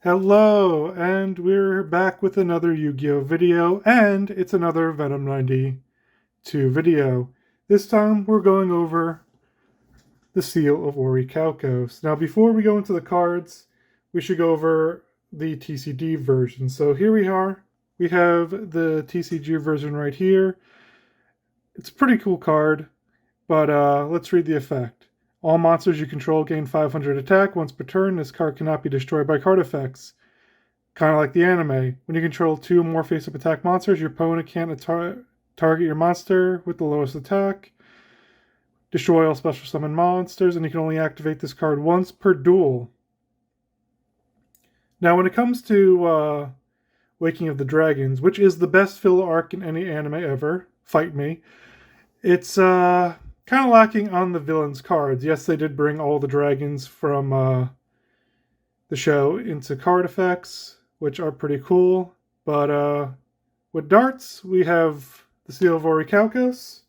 Hello, and we're back with another Yu-Gi-Oh video, and it's another Venom 92 video. This time we're going over the Seal of Orichalcos. Now before we go into the cards, we should go over the TCG version. So here we are. We have the TCG version right here. It's a pretty cool card, but let's read the effect. All monsters you control gain 500 attack once per turn. This card cannot be destroyed by card effects. Kind of like the anime. When you control two or more face-up attack monsters, your opponent can't target your monster with the lowest attack. Destroy all special summon monsters, and you can only activate this card once per duel. Now, when it comes to Waking of the Dragons, which is the best filler arc in any anime ever, fight me, it's kind of lacking on the villains cards. Yes, they did bring all the dragons from the show into card effects, which are pretty cool. But with darts, we have the Seal of Orichalcos.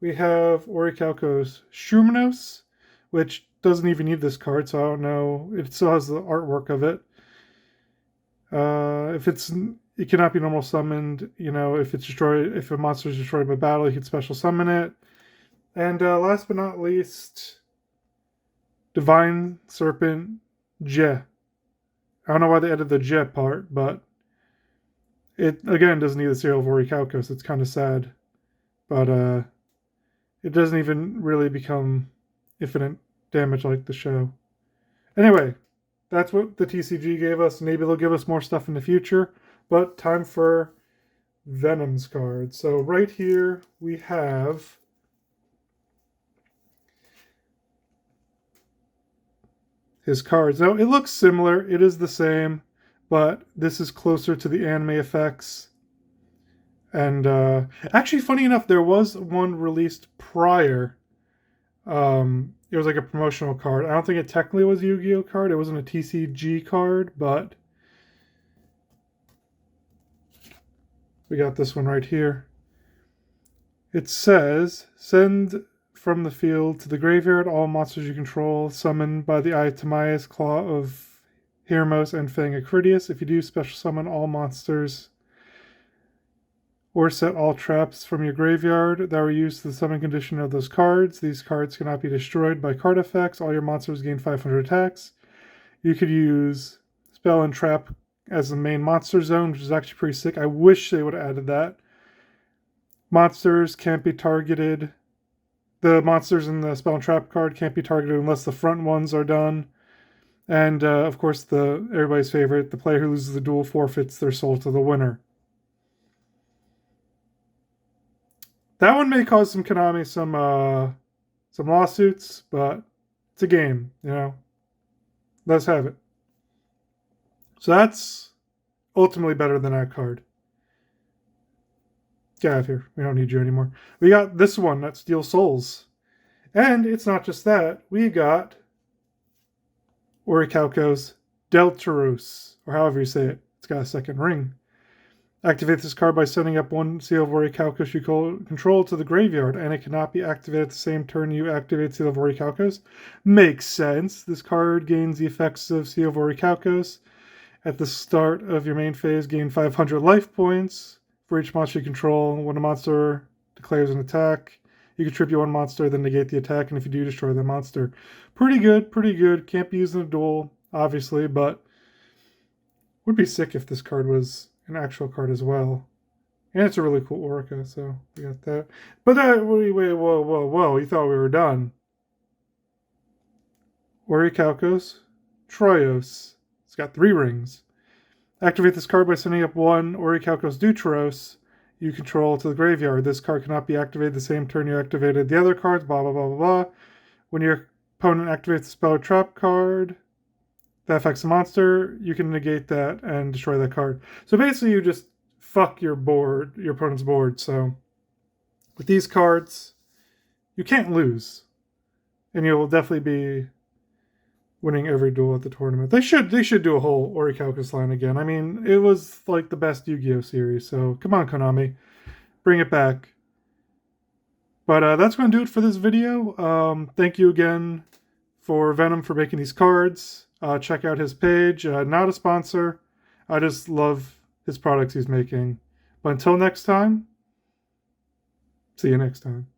We have Orichalcos Shumanos, which doesn't even need this card, so I don't know. It still has the artwork of it. It cannot be normal summoned. You know, if a monster is destroyed by battle, you can special summon it. And last but not least, Divine Serpent Je. I don't know why they added the Je part, but it, again, doesn't need the Seal of Orichalcos. It's kind of sad. But it doesn't even really become infinite damage like the show. Anyway, that's what the TCG gave us. Maybe they'll give us more stuff in the future. But time for Venom's card. So right here we have his cards. Now, it looks similar. It is the same, but this is closer to the anime effects. And actually, funny enough, there was one released prior. It was like a promotional card. I don't think it technically was a Yu-Gi-Oh card. It wasn't a TCG card, but we got this one right here. It says, send from the field to the graveyard all monsters you control summoned by the Itamias Claw of Hermos and Fang Acridius. If you do, special summon all monsters or set all traps from your graveyard that were used to the summon condition of those cards. These cards cannot be destroyed by card effects. All your monsters gain 500 attacks. You could use Spell and Trap as the main monster zone, which is actually pretty sick. I wish they would have added that. Monsters can't be targeted. The monsters in the Spell and Trap card can't be targeted unless the front ones are done. And, of course, everybody's favorite, the player who loses the duel forfeits their soul to the winner. That one may cause some Konami some lawsuits, but it's a game, you know. Let's have it. So that's ultimately better than that card. Get out of here. We don't need you anymore. We got this one that steals souls. And it's not just that. We got Orichalcos Deltarus, or however you say it. It's got a second ring. Activate this card by sending up one Seal of Orichalcos you control to the graveyard, and it cannot be activated the same turn you activate Seal of Orichalcos. Makes sense. This card gains the effects of Seal of Orichalcos. At the start of your main phase, gain 500 life points for each monster you control. When a monster declares an attack, you contribute one monster, then negate the attack, and if you do, destroy the monster. Pretty good, pretty good. Can't be used in a duel, obviously, but would be sick if this card was an actual card as well. And it's a really cool Orica, so we got that. But wait, whoa. You thought we were done. Orichalcos Troios. It's got 3 rings. Activate this card by sending up one Orichalcos Deuteros you control to the graveyard. This card cannot be activated the same turn you activated the other cards, blah, blah, blah, blah, blah. When your opponent activates the Spell or Trap card that affects the monster, you can negate that and destroy that card. So basically you just fuck your opponent's board. So with these cards, you can't lose. And you'll definitely be winning every duel at the tournament. They should do a whole Orichalcos line again. I mean, it was like the best Yu-Gi-Oh series, so come on, Konami. Bring it back. But that's going to do it for this video. Thank you again for Venom for making these cards. Check out his page. Not a sponsor. I just love his products he's making. But until next time, see you next time.